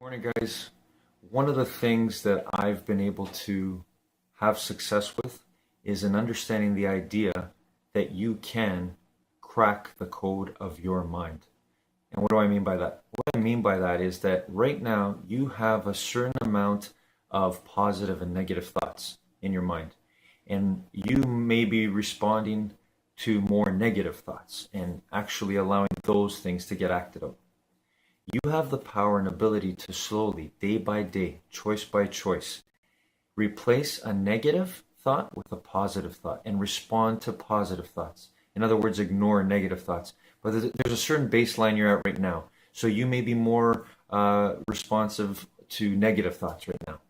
Morning, guys. One of the things that I've been able to have success with is in understanding the idea that you can crack the code of your mind. And what do I mean by that? What I mean by that is that right now you have a certain amount of positive and negative thoughts in your mind. And you may be responding to more negative thoughts and actually allowing those things to get acted out. You have the power and ability to slowly, day by day, choice by choice, replace a negative thought with a positive thought and respond to positive thoughts. In other words, ignore negative thoughts. But there's a certain baseline you're at right now. So you may be more responsive to negative thoughts right now.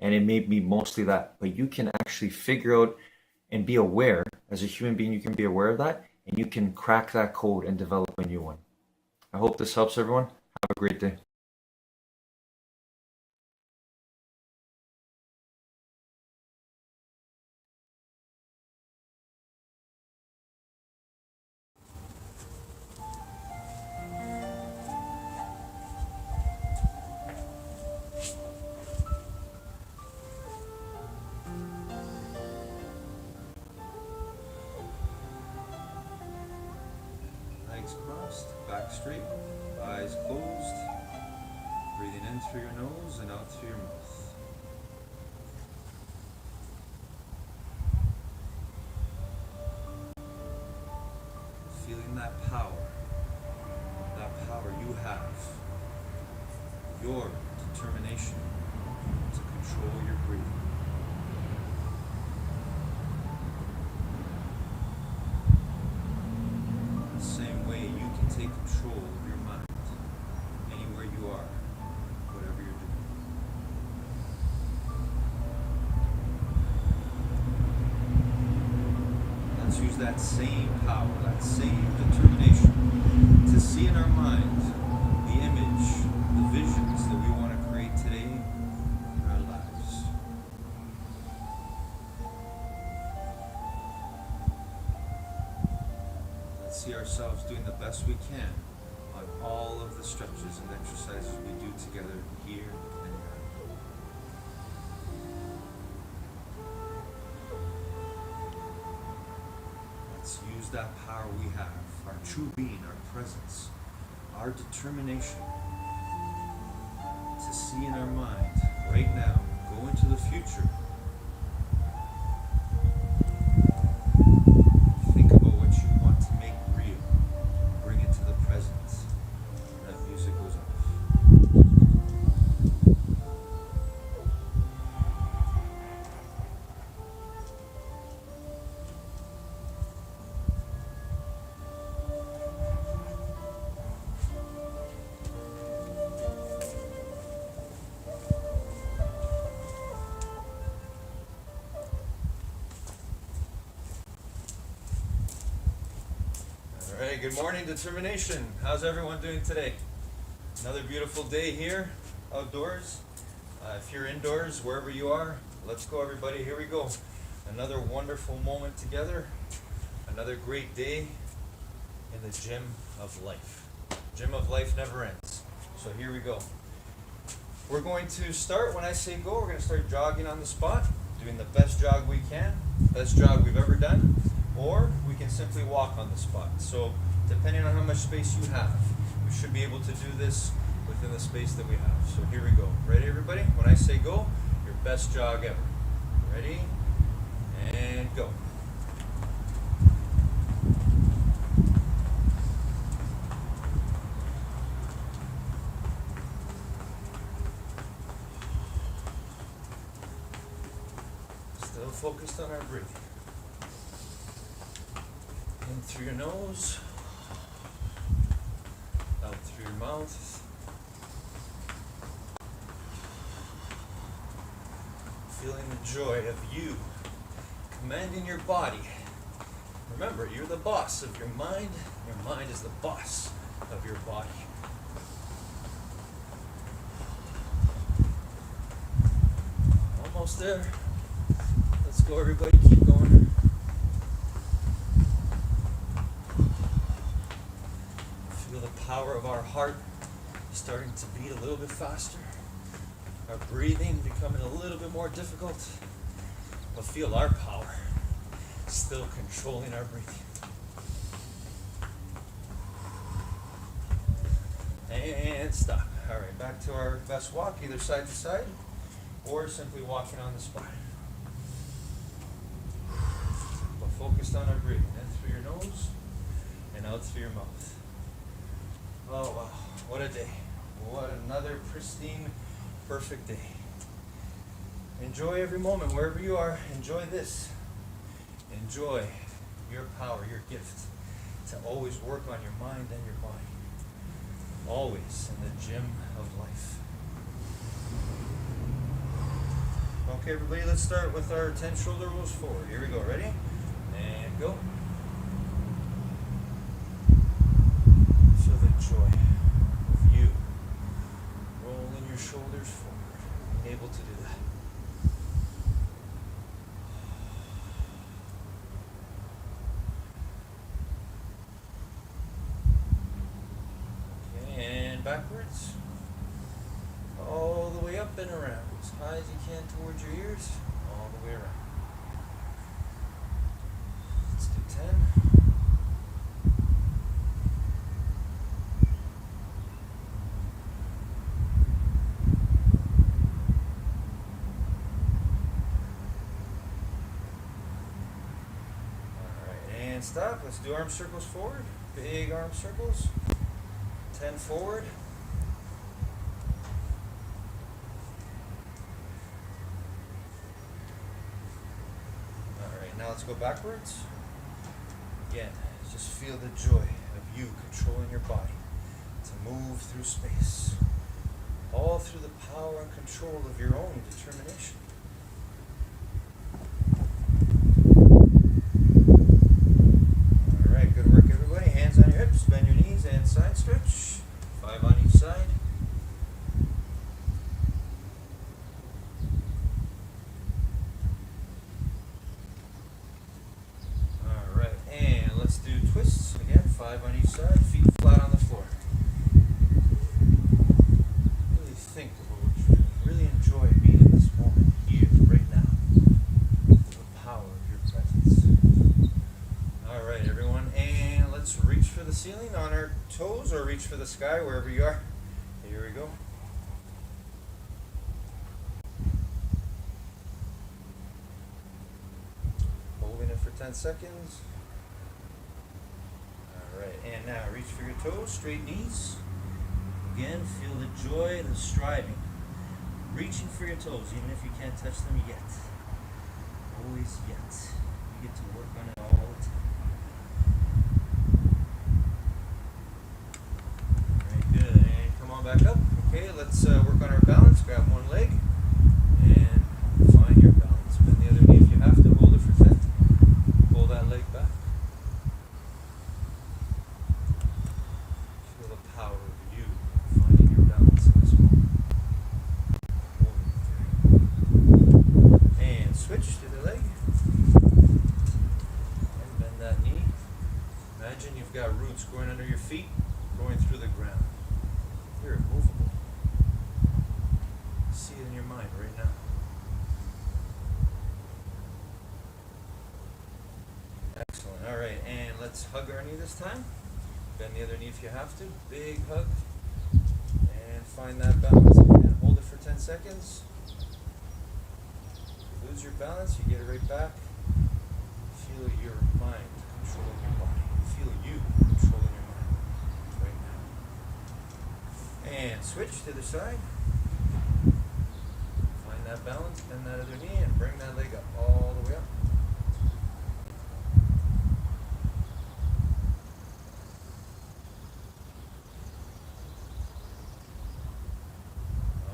And it may be mostly that. But you can actually figure out and be aware, as a human being, you can be aware of that, and you can crack that code and develop a new one. I hope this helps everyone. Have a great day. Legs crossed, back straight, eyes closed, breathing in through your nose and out through your mouth. Feeling that power you have, your determination to control your breathing. The same way you can take control of your mind anywhere you are, whatever you're doing. Let's use that same power, that same determination to see in our mind the image, the visions that we want to create today in our lives. Let's see ourselves doing the best we can on all of the stretches and exercises we do together here and now. Let's use that power we have, our true being, our presence, our determination to see in our mind right now, go into the future. Think about what you want to make real. Bring it to the present. That music goes off. All right, good morning, determination. How's everyone doing today? Another beautiful day here, outdoors. If you're indoors, wherever you are, let's go, everybody. Here we go. Another wonderful moment together. Another great day in the gym of life. Gym of life never ends. So here we go. We're going to start when I say go. We're going to start jogging on the spot, doing the best jog we can, best jog we've ever done. Or we can simply walk on the spot. So depending on how much space you have, we should be able to do this within the space that we have. So here we go. Ready, everybody? When I say go, your best jog ever. Ready? And go. Still focused on our breathing. In through your nose, out through your mouth. Feeling the joy of you commanding your body. Remember, you're the boss of your mind. Your mind is the boss of your body. Almost there. Let's go, everybody. Keep going. Feel the power of our heart starting to beat a little bit faster. our breathing becoming a little bit more difficult, but feel our power still controlling our breathing. And stop. All right, back to our best walk, either side to side, or simply walking on the spot. But focused on our breathing, in through your nose and out through your mouth. Oh wow, what a day. What another pristine, perfect day. Enjoy every moment, wherever you are, enjoy this. Enjoy your power, your gift, to always work on your mind and your body. Always in the gym of life. Okay, everybody, let's start with our 10 shoulder rolls forward. Here we go, ready? And go. Feel the joy of you rolling your shoulders forward, being able to do that. Backwards, all the way up and around, as high as you can towards your ears, all the way around. Let's do 10. Alright, and stop. Let's do arm circles forward, big arm circles. 10 forward. Alright, now let's go backwards. Again, just feel the joy of you controlling your body to move through space. All through the power and control of your own determination. Alright, good work everybody. Hands on your hips, bend your knees and side stretch. 5 on each side. Alright, and let's do twists. Again, 5 on each side, feet flat on the floor. Really think about what you're doing. Really enjoy being in this moment, here, right now. The power of your presence. Alright, everyone, and let's reach for the ceiling on our toes or reach for the sky, wherever you are. Here we go. Holding it for 10 seconds. Alright, and now reach for your toes, straight knees. Again, feel the joy, the striving. Reaching for your toes, even if you can't touch them yet. Always yet. You get to work on it all the time. Back up. Okay, let's work on our balance. Grab one leg and find your balance. Bend the other knee if you have to. Hold it for 10. Pull that leg back. Feel the power of you finding your balance in this moment. Hold it. And switch to the leg. And bend that knee. Imagine you've got roots growing under your feet, going through the ground. You're immovable. See it in your mind right now. Excellent. All right, and let's hug our knee this time. Bend the other knee if you have to. Big hug. And find that balance again. Hold it for 10 seconds. If you lose your balance, you get it right back. Feel your mind controlling your body. Feel you controlling your mind right now. And switch to the side. Find that balance, bend that other knee, and bring that leg up, all the way up.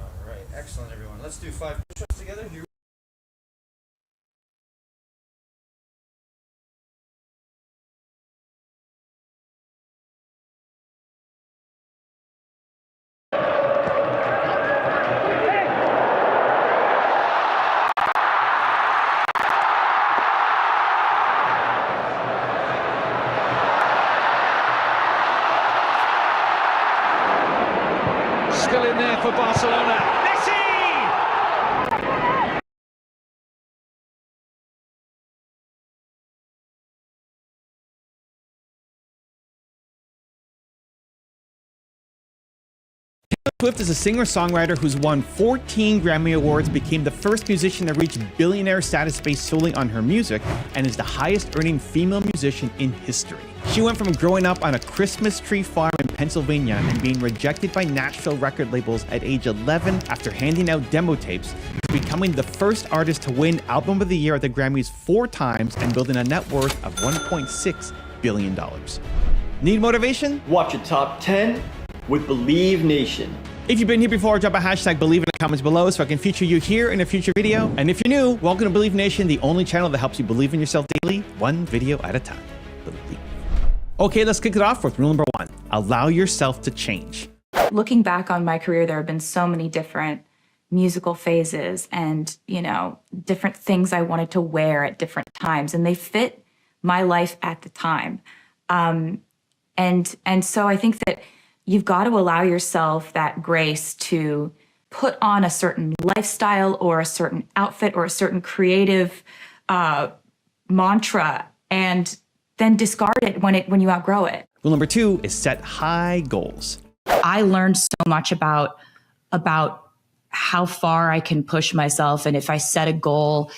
All right, excellent, everyone. Let's do 5 push-ups together. Here. Still in there for Barcelona. Messi! Swift is a singer-songwriter who's won 14 Grammy Awards, became the first musician to reach billionaire status based solely on her music, and is the highest-earning female musician in history. She went from growing up on a Christmas tree farm in Pennsylvania and being rejected by Nashville record labels at age 11 after handing out demo tapes, to becoming the first artist to win Album of the Year at the Grammys 4 times and building a net worth of $1.6 billion. Need motivation? Watch a top 10 with Believe Nation. If you've been here before, drop a hashtag Believe in the comments below so I can feature you here in a future video. And if you're new, welcome to Believe Nation, the only channel that helps you believe in yourself daily, one video at a time. Believe. Okay, let's kick it off with rule number 1. Allow yourself to change. Looking back on my career, there have been so many different musical phases and, different things I wanted to wear at different times, and they fit my life at the time. And so I think that you've got to allow yourself that grace to put on a certain lifestyle or a certain outfit or a certain creative mantra, and then discard it when you outgrow it. Rule number 2 is set high goals. I learned so much about how far I can push myself, and if I set a goal,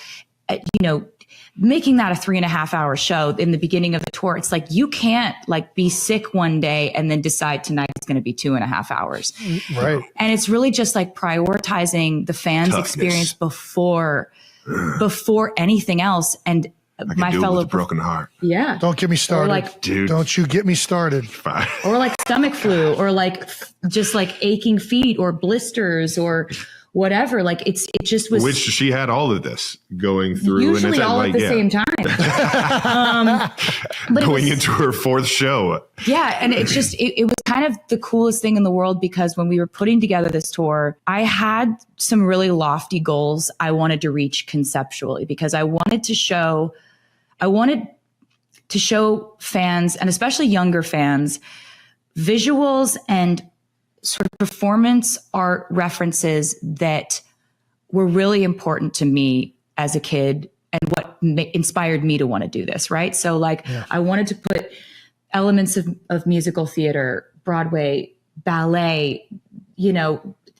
making that a 3.5-hour show in the beginning of the tour, it's like you can't be sick one day and then decide tonight it's going to be 2.5 hours. Right. And it's really just prioritizing the fans' experience before anything else. And my fellow with a broken heart. Yeah. Don't get me started. Dude. Don't you get me started. Fine. Or stomach flu, or just aching feet or blisters or whatever. It just was. Which she had all of this going through. Usually and it's all at the same time. But going into her 4th show. Yeah. And it was kind of the coolest thing in the world, because when we were putting together this tour, I had some really lofty goals I wanted to reach conceptually, because I wanted to show fans, and especially younger fans, visuals and sort of performance art references that were really important to me as a kid, and what inspired me to want to do this, right? So I wanted to put elements of musical theater, Broadway, ballet,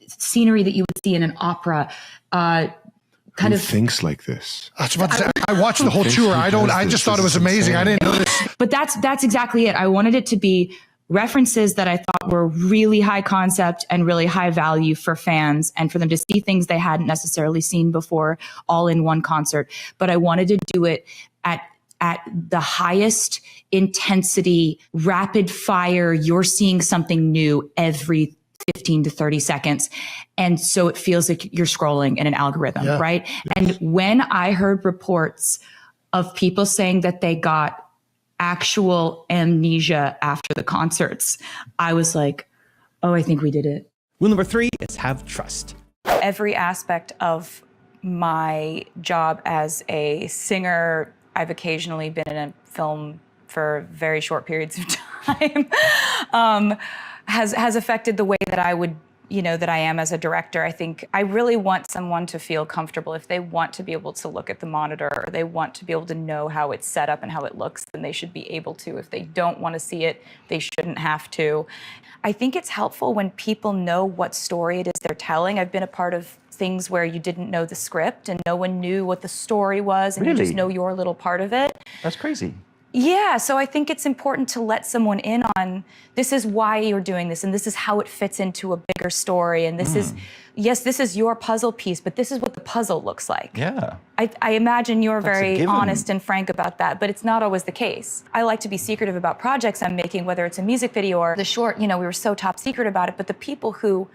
scenery that you would see in an opera, Who thinks like this? I was about to say, I watched the whole tour. I just thought it was amazing. I didn't know this. But that's exactly it. I wanted it to be references that I thought were really high concept and really high value for fans, and for them to see things they hadn't necessarily seen before, all in one concert. But I wanted to do it at the highest intensity, rapid fire. You're seeing something new every 15 to 30 seconds. And so it feels like you're scrolling in an algorithm, right? And when I heard reports of people saying that they got actual amnesia after the concerts, I was like, oh, I think we did it. Rule number 3 is have trust. Every aspect of my job as a singer, I've occasionally been in a film for very short periods of time, has affected the way that I would, that I am as a director. I think I really want someone to feel comfortable. If they want to be able to look at the monitor, or they want to be able to know how it's set up and how it looks, then they should be able to. If they don't want to see it, they shouldn't have to. I think it's helpful when people know what story it is they're telling. I've been a part of things where you didn't know the script and no one knew what the story was, and you just know your little part of it. That's crazy. Yeah, so I think it's important to let someone in on, this is why you're doing this, and this is how it fits into a bigger story, and this is, yes, this is your puzzle piece, but this is what the puzzle looks like. Yeah. I imagine you're That's a very given. honest and frank about that, but it's not always the case. I like to be secretive about projects I'm making, whether it's a music video or the short, we were so top secret about it, but the people who,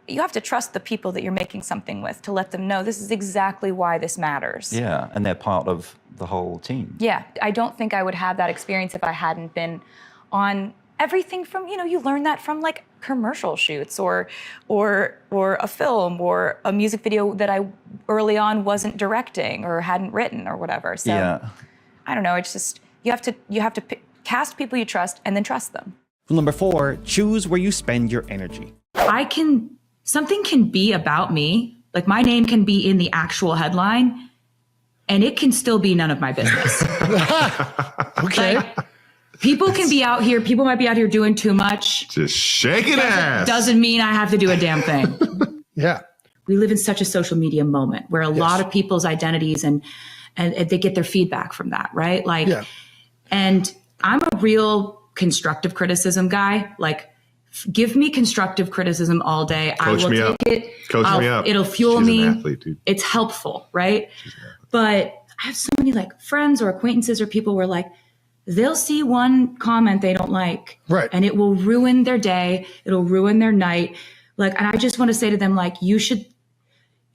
you have to trust the people that you're making something with to let them know this is exactly why this matters. Yeah, and they're part of the whole team. Yeah, I don't think I would have that experience if I hadn't been on everything from, you learn that from commercial shoots or a film or a music video that I early on wasn't directing or hadn't written or whatever. So Yeah. I don't know, it's just, you have to cast people you trust and then trust them. Rule number 4, choose where you spend your energy. Something can be about me, my name can be in the actual headline, and it can still be none of my business. Okay. People can be out here. People might be out here doing too much. Just shaking ass. Doesn't mean I have to do a damn thing. Yeah. We live in such a social media moment where a lot of people's identities and they get their feedback from that, right? Like, and I'm a real constructive criticism guy. Like, give me constructive criticism all day. Coach I will me take up. it. Coach me up. It'll fuel She's me. an athlete, dude. It's helpful, right? But I have so many like friends or acquaintances or people where like they'll see one comment they don't like, right, and it will ruin their day. It'll ruin their night. Like, and I just want to say to them, like, you should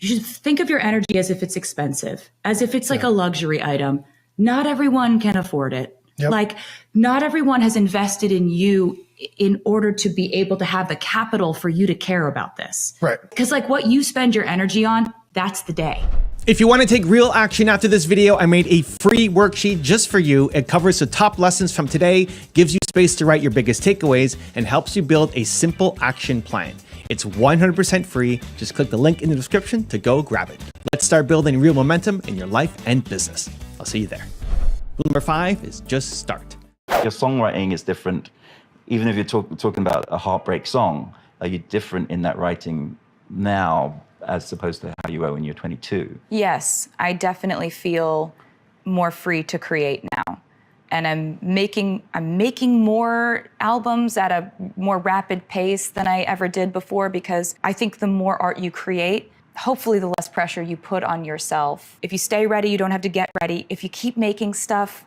think of your energy as if it's expensive, as if it's like a luxury item. Not everyone can afford it. Yep. Like, not everyone has invested in you in order to be able to have the capital for you to care about this. Right. Because like what you spend your energy on, that's the day. If you want to take real action after this video, I made a free worksheet just for you. It covers the top lessons from today, gives you space to write your biggest takeaways, and helps you build a simple action plan. It's 100% free. Just click the link in the description to go grab it. Let's start building real momentum in your life and business. I'll see you there. Rule number 5 is just start. Your songwriting is different. Even if you're talking about a heartbreak song, are you different in that writing now as opposed to how you were when you were 22? Yes, I definitely feel more free to create now. And I'm making more albums at a more rapid pace than I ever did before, because I think the more art you create, hopefully the less pressure you put on yourself. If you stay ready, you don't have to get ready. If you keep making stuff,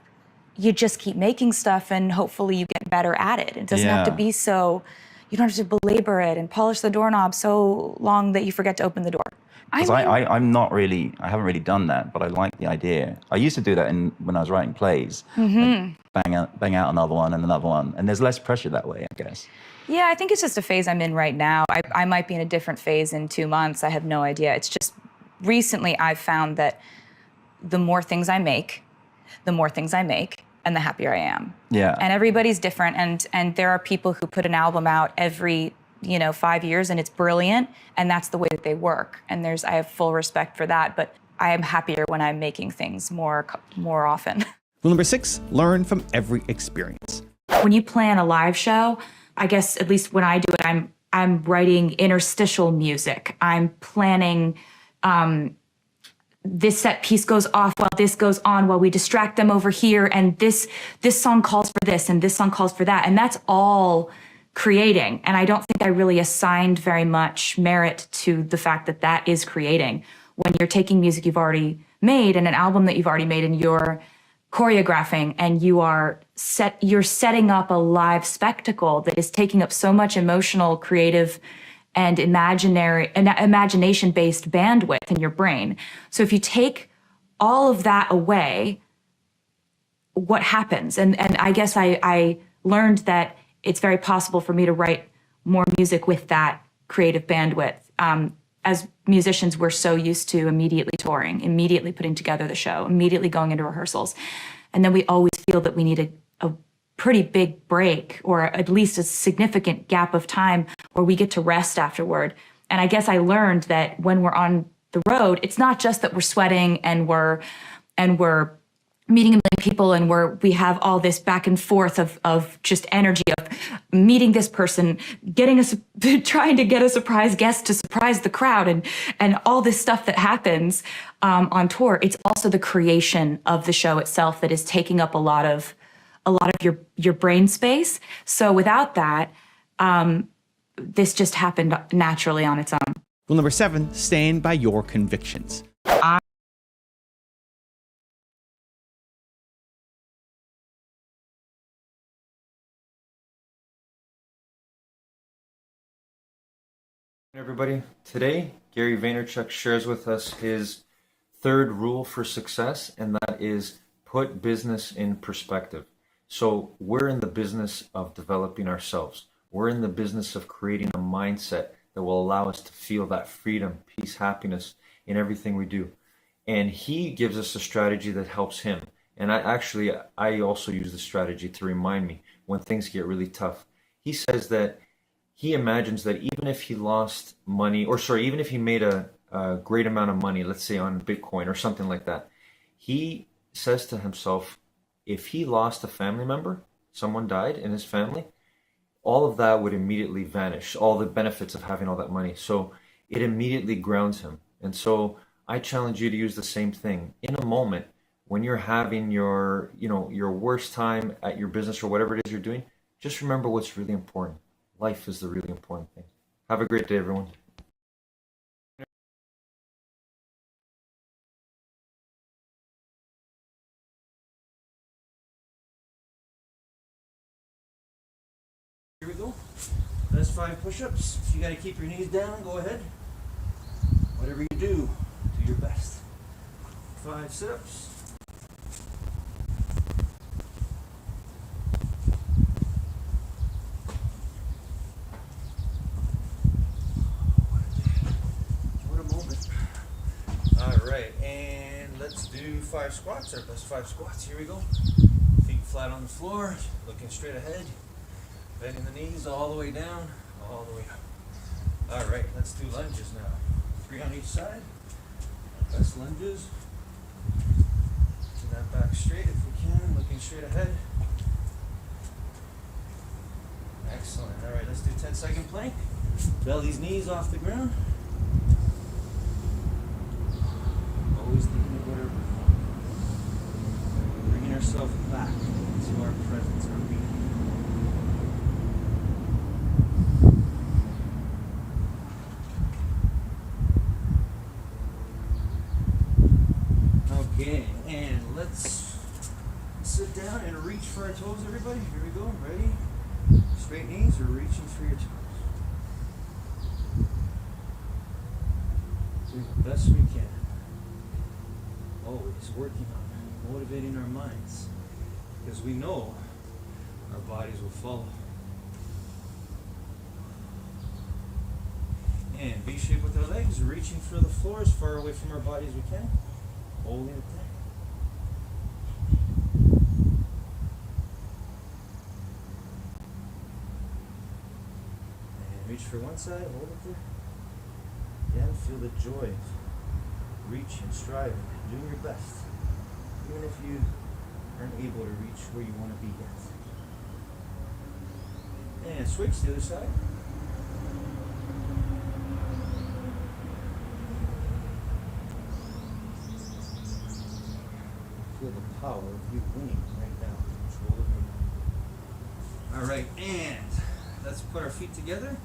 you just keep making stuff, and hopefully you get better at it. It doesn't have to be so, you don't have to belabor it and polish the doorknob so long that you forget to open the door. Because I'm not really, I haven't really done that, but I like the idea. I used to do that when I was writing plays. Like bang out another one and another one. And there's less pressure that way, I guess. Yeah, I think it's just a phase I'm in right now. I might be in a different phase in 2 months. I have no idea. It's just recently I've found that the more things I make, and the happier I am. Yeah. And everybody's different. And there are people who put an album out every 5 years, and it's brilliant, and that's the way that they work. And I have full respect for that, but I am happier when I'm making things more often. Rule number 6, learn from every experience. When you plan a live show, I guess at least when I do it, I'm writing interstitial music. I'm planning this set piece goes off while this goes on, while we distract them over here, and this song calls for this and this song calls for that, and that's all creating. And I don't think I really assigned very much merit to the fact that that is creating. When you're taking music you've already made and an album that you've already made, and you're choreographing, and you're setting up a live spectacle that is taking up so much emotional, creative, and imagination-based bandwidth in your brain. So if you take all of that away, what happens? And I guess I learned that it's very possible for me to write more music with that creative bandwidth. As musicians, we're so used to immediately touring, immediately putting together the show, immediately going into rehearsals. And then we always feel that we need a pretty big break, or at least a significant gap of time where we get to rest afterward. And I guess I learned that when we're on the road, it's not just that we're sweating and we're meeting a million people and we have all this back and forth of just energy of meeting this person, trying to get a surprise guest to surprise the crowd, and all this stuff that happens on tour. It's also the creation of the show itself that is taking up a lot of your brain space. So without that, this just happened naturally on its own. Rule number 7, stand by your convictions. Everybody, today Gary Vaynerchuk shares with us his 3rd rule for success, and that is put business in perspective. So we're in the business of developing ourselves. We're in the business of creating a mindset that will allow us to feel that freedom, peace, happiness in everything we do. And he gives us a strategy that helps him. And I also use the strategy to remind me when things get really tough. He says that he imagines that even if he lost money, even if he made a great amount of money, let's say on Bitcoin or something like that, he says to himself, if he lost a family member, someone died in his family, all of that would immediately vanish, all the benefits of having all that money. So it immediately grounds him. And so I challenge you to use the same thing in a moment when you're having your, your worst time at your business or whatever it is you're doing. Just remember what's really important. Life is the really important thing. Have a great day, everyone. Here we go. That's 5 push-ups. If you got to keep your knees down, go ahead. Whatever you do your best. 5 sit-ups. What a moment. All right, and let's do 5 squats. Our best 5 squats. Here we go. Feet flat on the floor, looking straight ahead. Bending the knees all the way down, all the way up. All right, let's do lunges now. 3 on each side. Best lunges. Get that back straight if we can, looking straight ahead. Excellent. All right, let's do 10-second plank. Belly's knees off the ground. Always thinking about our breath. Bringing ourselves back to our presence, our being. Okay, and let's sit down and reach for our toes, everybody. Here we go. Ready? Straight knees, we're reaching for your toes. Do the best we can. Always working on motivating our minds, because we know our bodies will follow. And V shape with our legs, reaching for the floor as far away from our body as we can. Holding it there. And reach for one side, hold it there. Again, feel the joy of reaching, striving, doing your best. Even if you aren't able to reach where you want to be yet. And switch to the other side. Feel the power of you winning right now. Control of your mind. All right, and let's put our feet together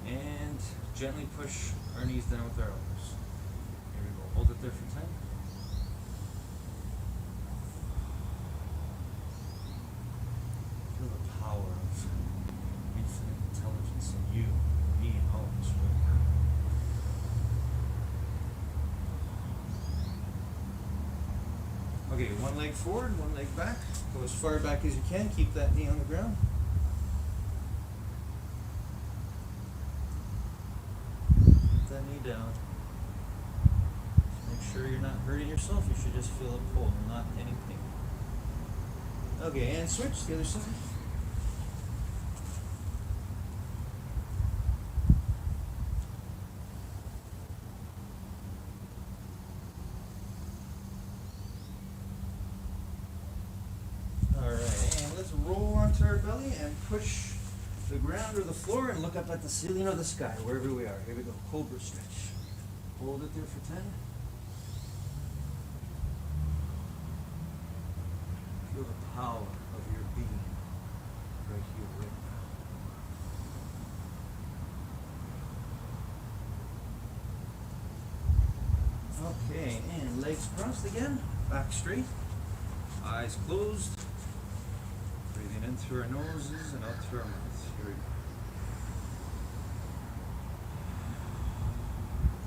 and gently push our knees down with our elbows. Here we go. Hold it there for 10. Feel the power of infinite intelligence in you, me, and all of us right now. Okay, one leg forward, one leg back. Go as far back as you can. Keep that knee on the ground. Keep that knee down. Make sure you're not hurting yourself. You should just feel a pull, not any pain. Okay, and switch to the other side. Roll onto our belly and push the ground or the floor and look up at the ceiling or the sky, wherever we are. Here we go. Cobra stretch. Hold it there for 10. Feel the power of your being right here, right now. Okay, and legs crossed again. Back straight. Eyes closed. Breathing in through our noses and out through our mouths. Here we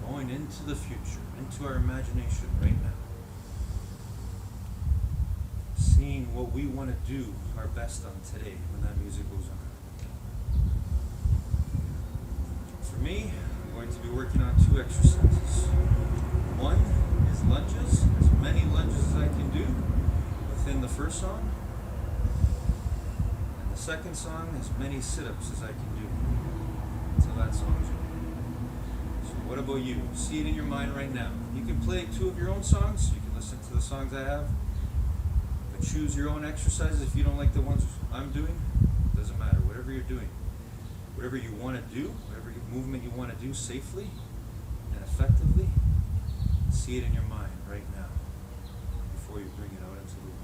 go. Going into the future, into our imagination right now. Seeing what we want to do our best on today when that music goes on. For me, I'm going to be working on 2 exercises. One is lunges, as many lunges as I can do within the first song. The second song, as many sit-ups as I can do until that song's over. So what about you? See it in your mind right now. You can play 2 of your own songs. You can listen to the songs I have. But choose your own exercises. If you don't like the ones I'm doing, doesn't matter. Whatever you're doing, whatever you want to do, whatever movement you want to do safely and effectively, see it in your mind right now before you bring it out into the world.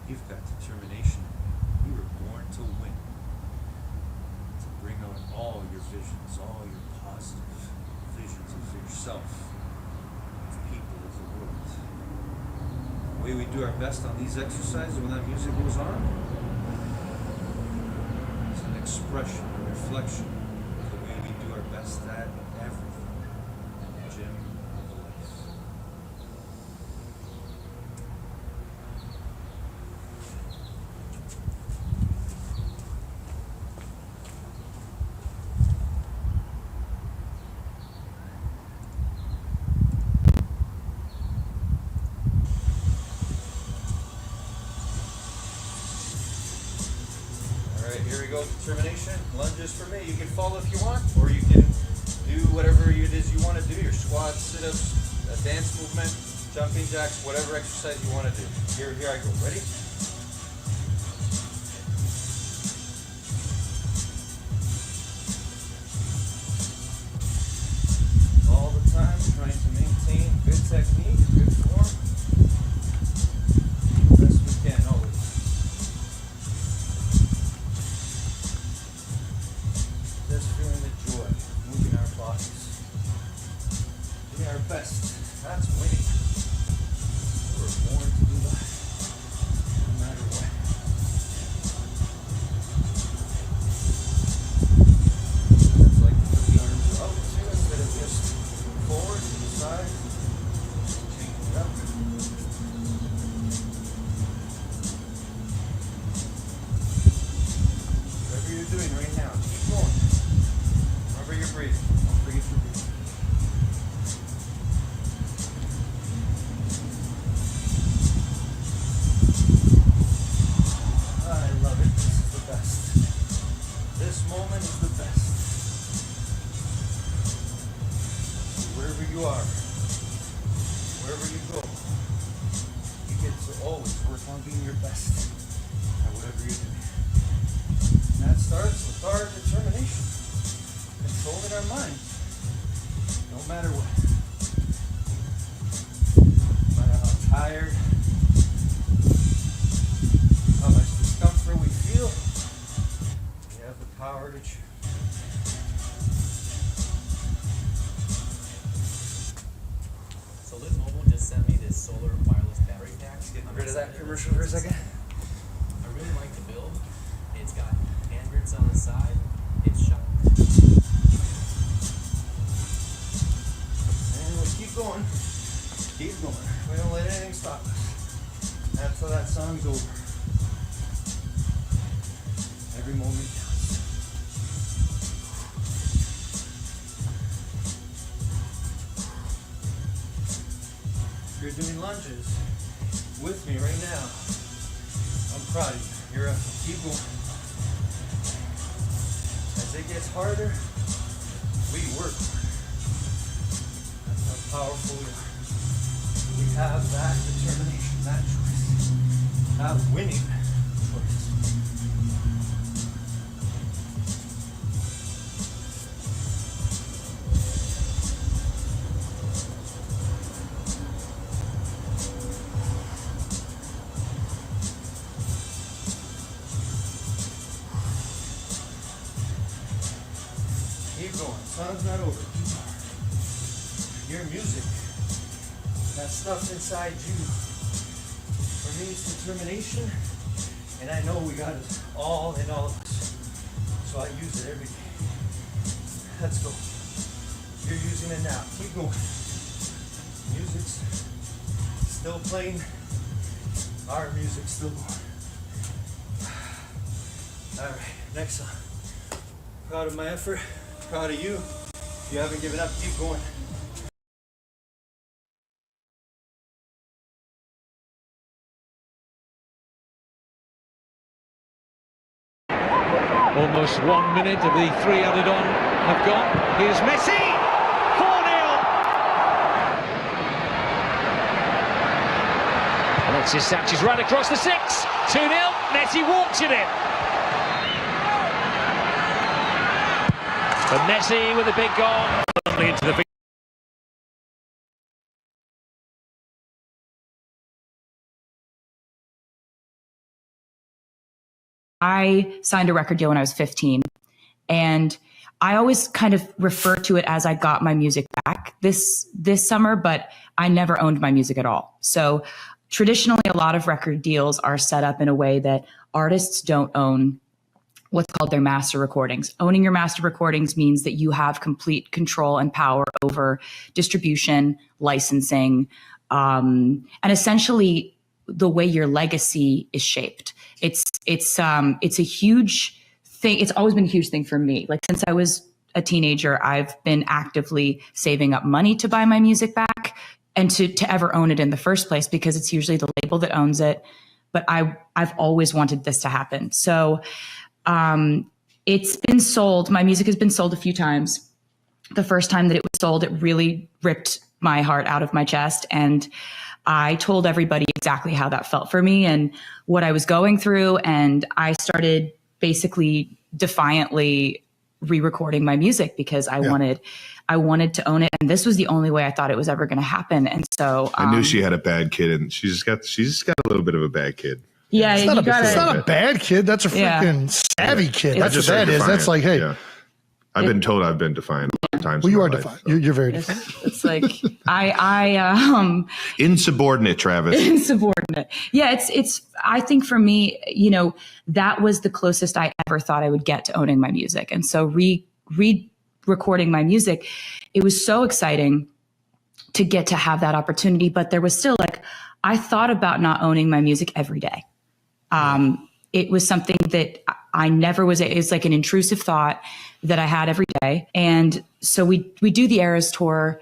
You've got determination. You were born to win. To bring out all your visions, all your positive visions of yourself, of people, of the world. The way we do our best on these exercises when that music goes on is an expression, a reflection of the way we do our best at everything in the gym of life. Alright, here we go. Determination. Lunges for me. You can follow if you want, or you can do whatever it is you want to do. Your squats, sit-ups, a dance movement, jumping jacks, whatever exercise you want to do. Here I go. Ready? All the time, trying to maintain good technique, good form. Best we can, always. Just feeling the joy, moving our bodies, doing our best. That's winning. We were born to do that, no matter what. It's like to put the arms out too, instead of just forward to the side. Change it up. Whatever you're doing right now, keep going. Remember your breathing. Don't forget your breathing. I love it. This is the best. This moment is the best. Wherever you are, wherever you go, you get to always work on being your best at whatever you're doing. And that starts with our determination, controlling our mind, no matter what. No matter how tired, how much discomfort we feel, we have the power to choose. So Liz Mobile just sent me this solar wireless battery pack. Getting rid of that commercial for a second. I really like the build. It's got hand grips on the side. It's sharp. And we'll keep going. Keep going. We don't let anything stop us. Until that song's over. Every moment counts. If you're doing lunges with me right now, I'm proud of you. You're up. Keep going. As it gets harder, we work harder. That's how powerful we are. We have that determination, that choice, that winning choice. Keep going. Song's not over. Keep going. Your music, that stuff inside you, for me it's determination, and I know we got it all in all of us. So I use it every day. Let's go. You're using it now. Keep going. Music's still playing. Our music's still going. Alright, next song. Proud of my effort. Proud of you. If you haven't given up, keep going. Almost 1 minute of the three added on have gone. Here's Messi! 4-0! Alexis Sanchez right across the 6. 2-0. Messi walks it in. But Messi with a big goal. Firmly into the I signed a record deal when I was 15, and I always kind of refer to it as I got my music back this summer, but I never owned my music at all. So traditionally, a lot of record deals are set up in a way that artists don't own what's called their master recordings. Owning your master recordings means that you have complete control and power over distribution, licensing, and essentially the way your legacy is shaped. It's a huge thing. It's always been a huge thing for me. Like since I was a teenager, I've been actively saving up money to buy my music back and to ever own it in the first place, because it's usually the label that owns it. But I've always wanted this to happen. So it's been sold. My music has been sold a few times. The first time that it was sold, it really ripped my heart out of my chest. And I told everybody exactly how that felt for me and what I was going through. And I started basically defiantly re-recording my music because I wanted to own it. And this was the only way I thought it was ever going to happen. And so I knew she had a bad kid, and she's just got a little bit of a bad kid. Yeah, it's not a bad kid. That's a freaking savvy kid. That's what that is. That's like, hey. Yeah. I've been told I've been defiant times. Well, you are defiant. So. You're very defiant. It's like insubordinate, Travis. Insubordinate. Yeah, it's. I think for me, that was the closest I ever thought I would get to owning my music, and so re-recording my music, it was so exciting to get to have that opportunity. But there was still I thought about not owning my music every day. It was something that I never was. It's like an intrusive thought that I had every day. And so we do the Eras tour.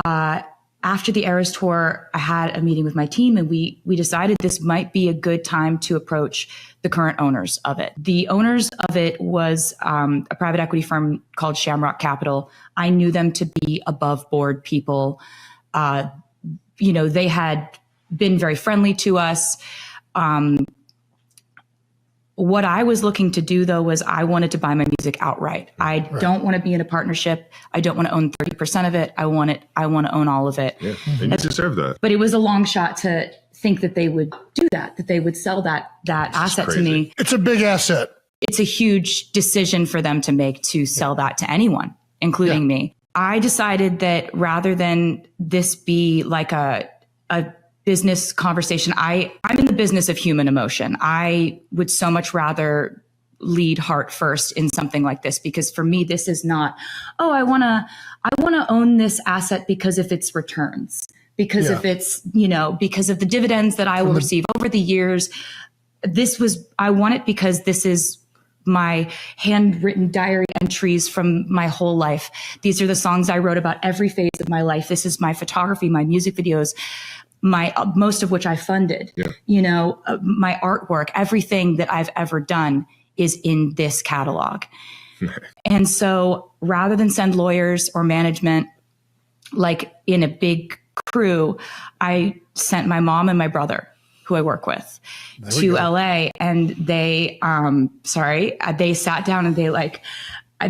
After the Eras tour, I had a meeting with my team, and we decided this might be a good time to approach the current owners of it. The owners of it was a private equity firm called Shamrock Capital. I knew them to be above board people. They had been very friendly to us. What I was looking to do, though, was I wanted to buy my music outright. I don't want to be in a partnership. I don't want to own 30% of it. I want to own all of it. Yeah, and you deserve that. But it was a long shot to think that they would do that they would sell that asset to me. It's a big asset. It's a huge decision for them to make, to sell that to anyone, including me. I decided that rather than this be like a business conversation, I'm in the business of human emotion. I would so much rather lead heart first in something like this, because for me, this is not, I want to own this asset because of its returns, because of its, because of the dividends that I will receive over the years. I want it because this is my handwritten diary entries from my whole life. These are the songs I wrote about every phase of my life. This is my photography, my music videos, most of which I funded, my artwork, everything that I've ever done is in this catalog. And so rather than send lawyers or management, like in a big crew, I sent my mom and my brother, who I work with, to LA, and they sat down and they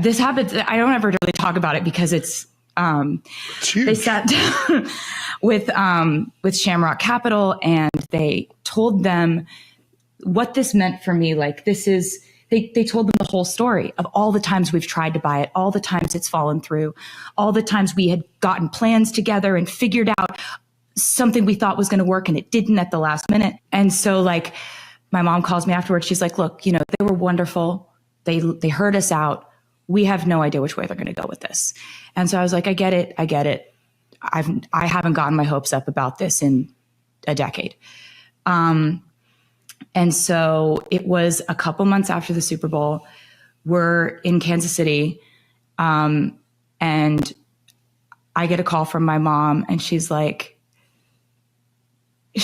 this happens. I don't ever really talk about it because it's they sat down with Shamrock Capital, and they told them what this meant for me. They told them the whole story of all the times we've tried to buy it, all the times it's fallen through, all the times we had gotten plans together and figured out something we thought was going to work and it didn't at the last minute. And so my mom calls me afterwards. She's like, look, they were wonderful. They heard us out. We have no idea which way they're going to go with this. And so I was like, I get it. I haven't gotten my hopes up about this in a decade. And so it was a couple months after the Super Bowl. We're in Kansas City. And I get a call from my mom, and she's like, you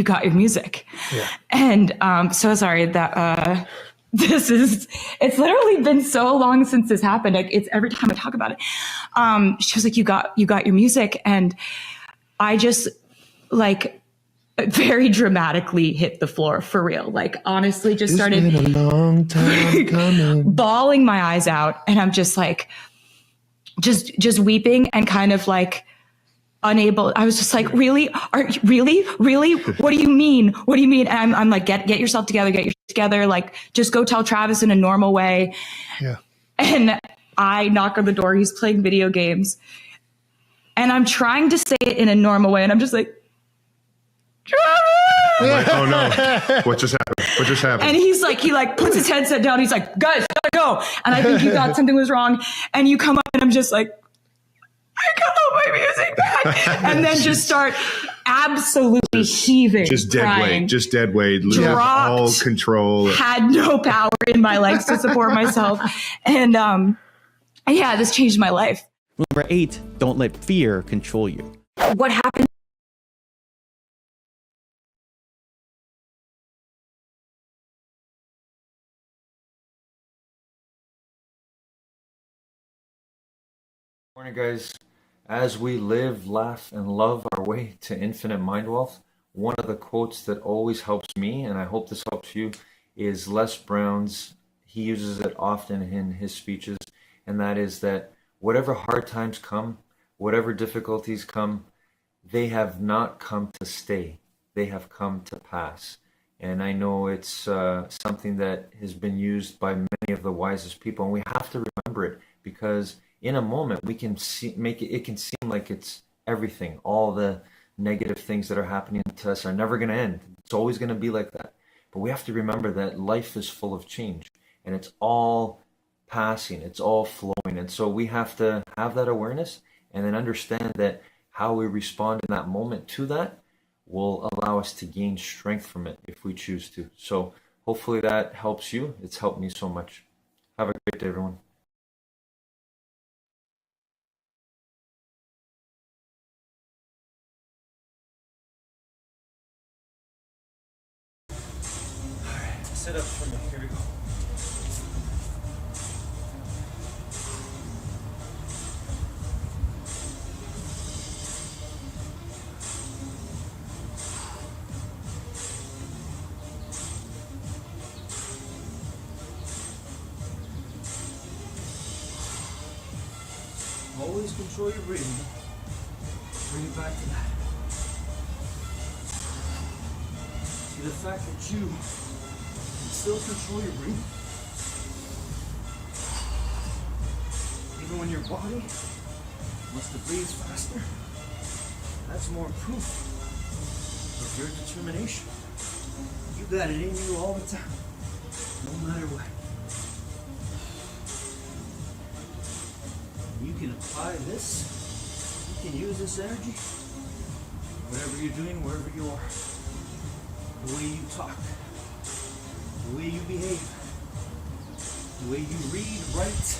got your music. Yeah. And so sorry that it's literally been so long since this happened. Like, it's every time I talk about it. She was like, you got your music. And I just like very dramatically hit the floor for real. Like, honestly, just started It's been a long time coming. bawling my eyes out. And I'm just like, just weeping and kind of like unable. I was just like, really? Really? What do you mean? What do you mean? And I'm like, get yourself together, like, just go tell Travis in a normal way. Yeah. And I knock on the door. He's playing video games. And I'm trying to say it in a normal way. And I'm just like, Travis! I'm like, oh no, what just happened? And he's like, he puts his headset down. He's like, guys, gotta go. And I think he thought something was wrong. And you come up and I'm just like, I got all my music back. And then just start absolutely heaving. Just dead crying. weight. Just dead weight. Lose all control. Had no power in my legs to support myself. And yeah, this changed my life. Number 8, don't let fear control you. What happened? Morning, guys. As we live, laugh, and love our way to infinite mind wealth, one of the quotes that always helps me, and I hope this helps you, is Les Brown's. He uses it often in his speeches, and that is that whatever hard times come, whatever difficulties come, they have not come to stay. They have come to pass. And I know it's something that has been used by many of the wisest people, and we have to remember it, because in a moment we can it can seem like it's everything. All the negative things that are happening to us are never going to end. It's always going to be like that. But we have to remember that life is full of change, and it's all passing, it's all flowing. And so we have to have that awareness and then understand that how we respond in that moment to that will allow us to gain strength from it if we choose to. So hopefully that helps you. It's helped me so much. Have a great day, everyone. Sit up for me. Here we go. Always control your breathing. Bring it back to that. See, the fact that you still control your breathing, even when your body wants to breathe faster, that's more proof of your determination. You got it in you all the time, no matter what. You can apply this, you can use this energy, whatever you're doing, wherever you are, the way you talk, the way you behave, the way you read, write,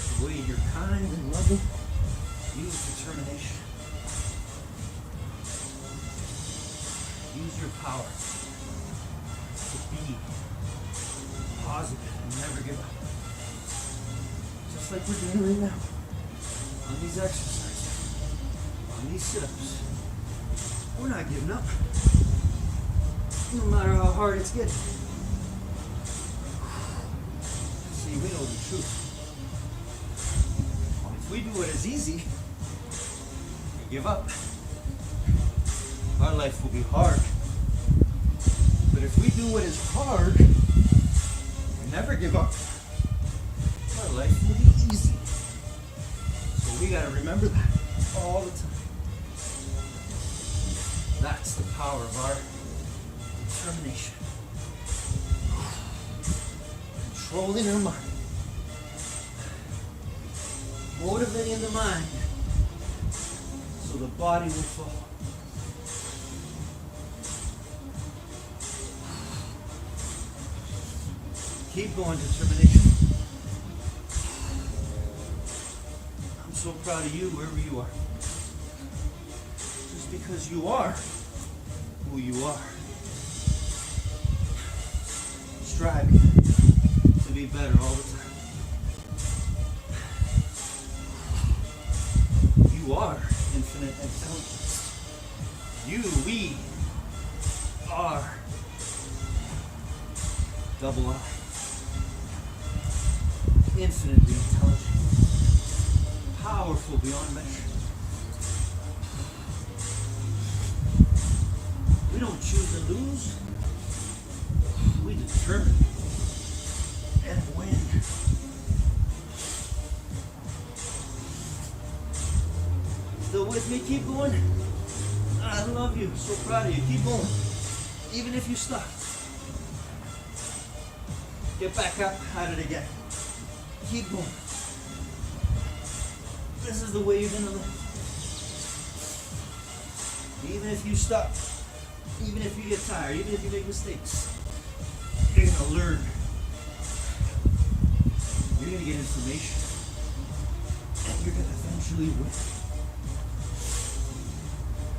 the way you're kind and loving. Use determination. Use your power to be positive and never give up. Just like we're doing right now, on these exercises, on these sit-ups. We're not giving up, no matter how hard it's getting. See, we know the truth. If we do what is easy, we give up. Our life will be hard. But if we do what is hard and never give up, our life will be easy. So we gotta remember that all the time. That's the power of our determination. Controlling our mind. Motivating the mind so the body will follow. Keep going, determination. I'm so proud of you wherever you are. Just because you are who you are striving to be better all the time. You are infinite intelligence. We are double I. Infinitely intelligent. Powerful beyond measure. We don't choose to lose. We determine and win. Still with me? Keep going. I love you. So proud of you. Keep going. Even if you stop. Get back up at it again. Keep going. This is the way you're gonna live. Even if you stop, even if you get tired, even if you make mistakes, you're gonna learn. You're gonna get information. And you're gonna eventually win.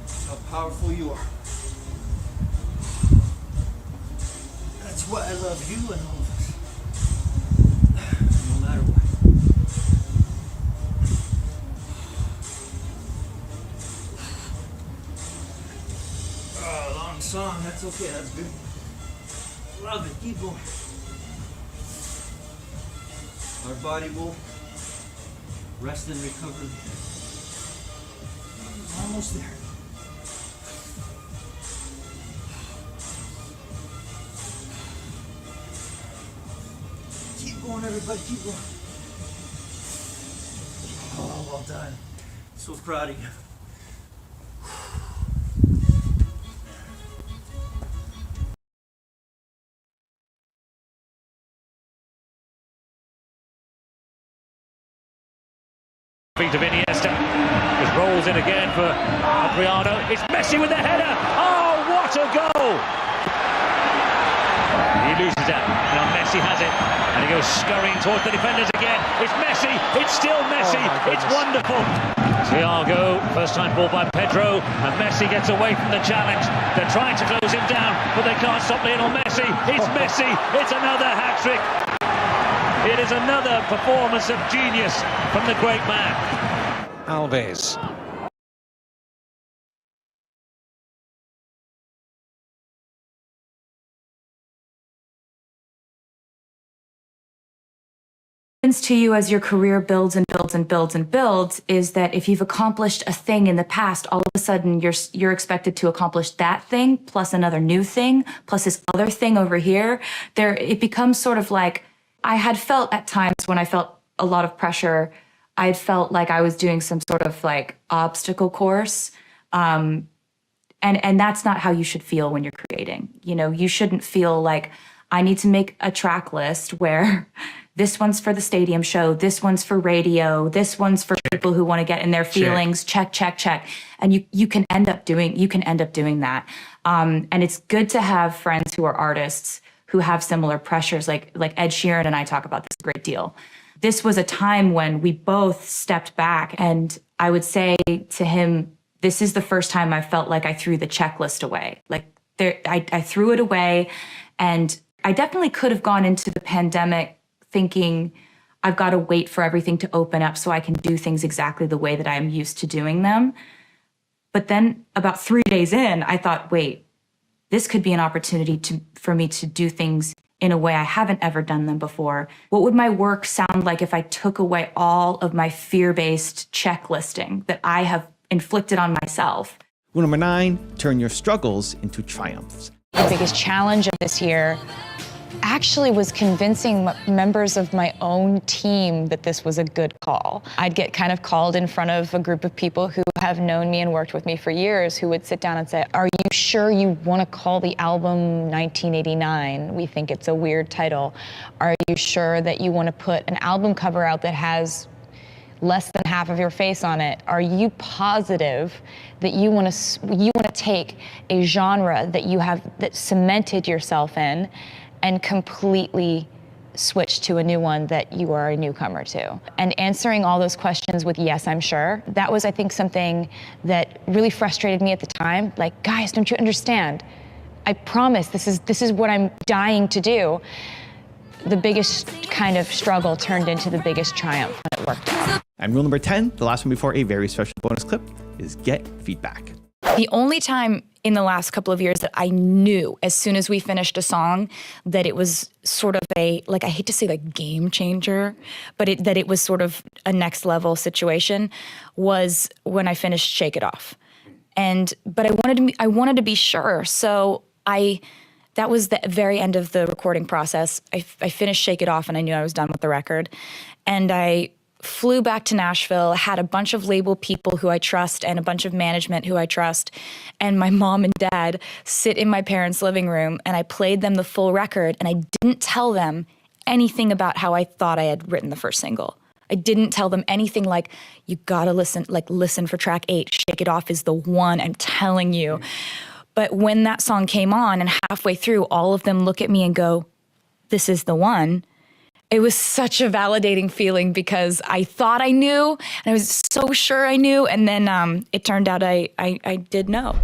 That's how powerful you are. That's why I love you and all of us. No matter what. Oh, long song. That's okay. That's good. Love it. Keep going. Our body will rest and recover. Almost there. Keep going, everybody. Keep going. Oh, well done. So proud of you. Feet of Iniesta. Just rolls in again for Adriano. It's Messi with the header. Oh, what a goal! He loses it. Now Messi has it. And he goes scurrying towards the defenders again. It's Messi. It's still Messi. It's wonderful. Thiago, first time ball by Pedro. And Messi gets away from the challenge. They're trying to close him down, but they can't stop Lionel Messi. It's Messi. It's another hat-trick. It is another performance of genius from the great man. Alves. To you as your career builds and builds and builds and builds is that if you've accomplished a thing in the past, all of a sudden you're expected to accomplish that thing plus another new thing plus this other thing over here. It becomes sort of like, I had felt at times when I felt a lot of pressure, I had felt like I was doing some sort of like obstacle course. And that's not how you should feel when you're creating. You know, you shouldn't feel like I need to make a track list where this one's for the stadium show, this one's for radio, this one's for people who want to get in their feelings, check. And you can end up doing that. And it's good to have friends who are artists who have similar pressures, like Ed Sheeran and I talk about this a great deal. This was a time when we both stepped back, and I would say to him, this is the first time I felt like I threw the checklist away. Like I threw it away, and I definitely could have gone into the pandemic thinking I've got to wait for everything to open up so I can do things exactly the way that I'm used to doing them. But then about 3 days in, I thought, wait, this could be an opportunity for me to do things in a way I haven't ever done them before. What would my work sound like if I took away all of my fear-based checklisting that I have inflicted on myself? Rule number 9, turn your struggles into triumphs. The biggest challenge of this year actually was convincing members of my own team that this was a good call. I'd get kind of called in front of a group of people who have known me and worked with me for years, who would sit down and say, are you sure you want to call the album 1989? We think it's a weird title. Are you sure that you want to put an album cover out that has less than half of your face on it? Are you positive that you want to take a genre that cemented yourself in and completely switch to a new one that you are a newcomer to? And answering all those questions with yes, I'm sure, that was, I think, something that really frustrated me at the time. Like, guys, don't you understand? I promise this is what I'm dying to do. The biggest kind of struggle turned into the biggest triumph when it worked out. And rule number 10, the last one before a very special bonus clip, is get feedback. The only time in the last couple of years that I knew as soon as we finished a song that it was sort of a, like, I hate to say like game changer, but that it was sort of a next level situation was when I finished Shake It Off. But I wanted to be sure. So that was the very end of the recording process. I finished Shake It Off and I knew I was done with the record. And I flew back to Nashville, had a bunch of label people who I trust and a bunch of management who I trust. And my mom and dad sit in my parents' living room and I played them the full record and I didn't tell them anything about how I thought I had written the first single. I didn't tell them anything like, you gotta listen for track 8, Shake It Off is the one, I'm telling you. But when that song came on and halfway through, all of them look at me and go, this is the one. It was such a validating feeling because I thought I knew and I was so sure I knew. And then it turned out I did know.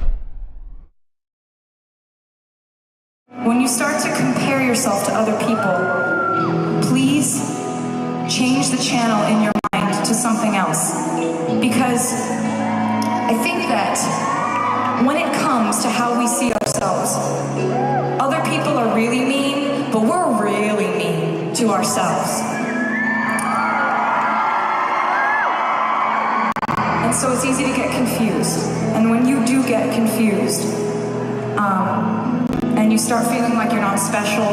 When you start to compare yourself to other people, please change the channel in your mind to something else. Because I think that when it comes to how we see ourselves, other people are really mean, but we're really mean to ourselves. And so it's easy to get confused. And when you do get confused, and you start feeling like you're not special,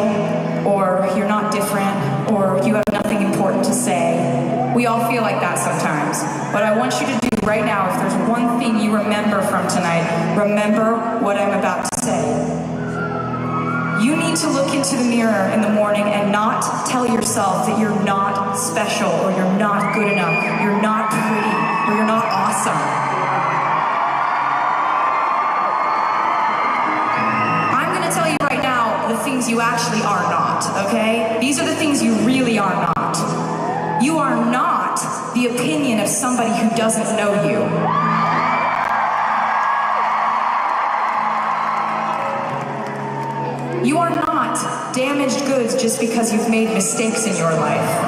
or you're not different, or you have nothing important to say, we all feel like that sometimes. But I want you to do right now, if there's one thing you remember from tonight, remember what I'm about to say. You need to look into the mirror in the morning and not tell yourself that you're not special, or you're not good enough, you're not pretty, or you're not awesome. I'm going to tell you right now the things you actually are not, okay? These are the things you really are not. You are not the opinion of somebody who doesn't know you. You are not damaged goods just because you've made mistakes in your life.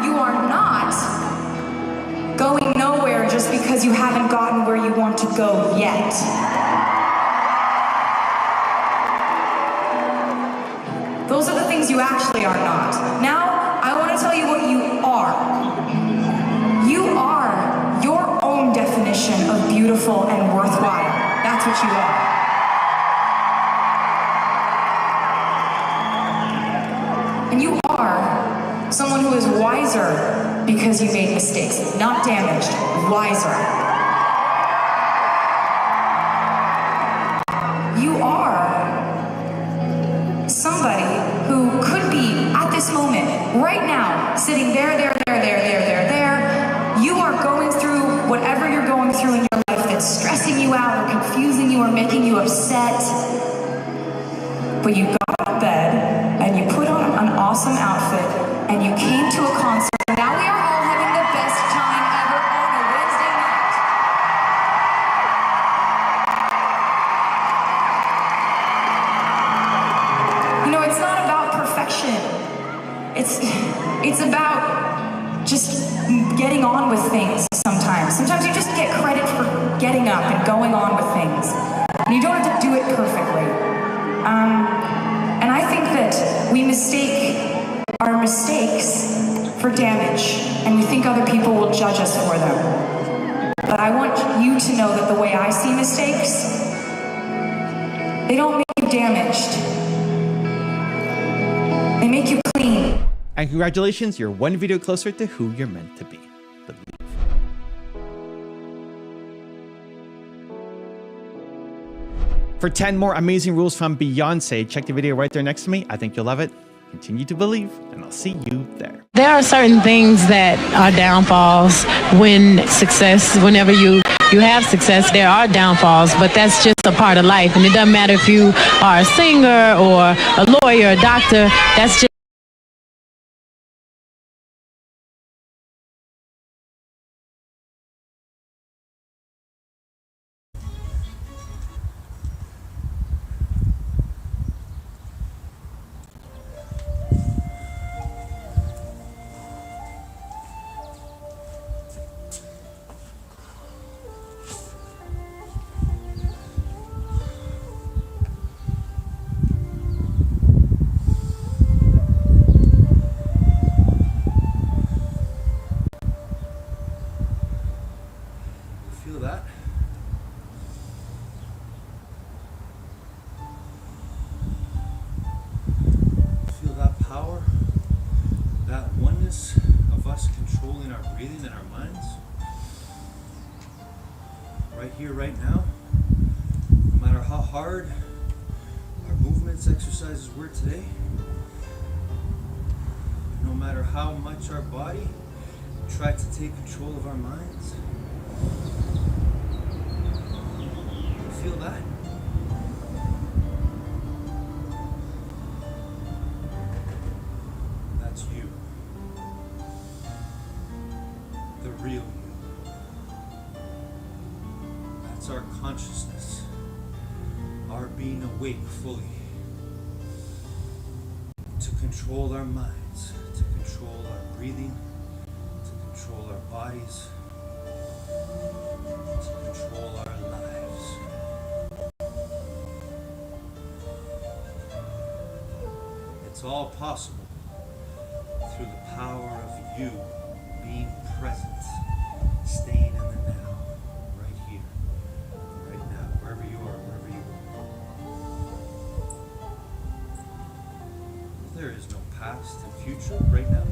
You are not going nowhere just because you haven't gotten where you want to go yet. Those are the things you actually are not. Now, I want to tell you what you are. You are your own definition of beautiful and worthwhile. That's what you are. And you are someone who is wiser because you made mistakes. Not damaged, wiser. You are somebody who could be, at this moment, right now, sitting there. You are going through whatever you're going through in your life that's stressing you out or confusing you or making you upset. But you got out of bed and you put on an awesome outfit and you came to a concert. Now we are all having the best time ever on a Wednesday night. You know, it's not about perfection. It's about just getting on with things sometimes. Sometimes you just get credit for getting up and going on with things. And you don't have to do it perfectly. And I think that we mistake our mistakes for damage, and we think other people will judge us for them. But I want you to know that the way I see mistakes, they don't make you damaged. They make you clean. And congratulations, you're one video closer to who you're meant to be. Believe. For 10 more amazing rules from Beyonce, check the video right there next to me. I think you'll love it. Continue to believe, and I'll see you there. There are certain things that are downfalls whenever you have success, there are downfalls, but that's just a part of life. And it doesn't matter if you are a singer or a lawyer, a doctor, that's just consciousness of us controlling our breathing and our minds, right here, right now, no matter how hard our movements, exercises were today, no matter how much our body tried to take control of our minds, feel that? That's you. The real you. That's our consciousness. Our being awake fully. To control our minds, to control our breathing, to control our bodies, to control our lives. It's all possible through the power of you being present, staying in the now, right here, right now, wherever you are, wherever you are. There is no past and future right now.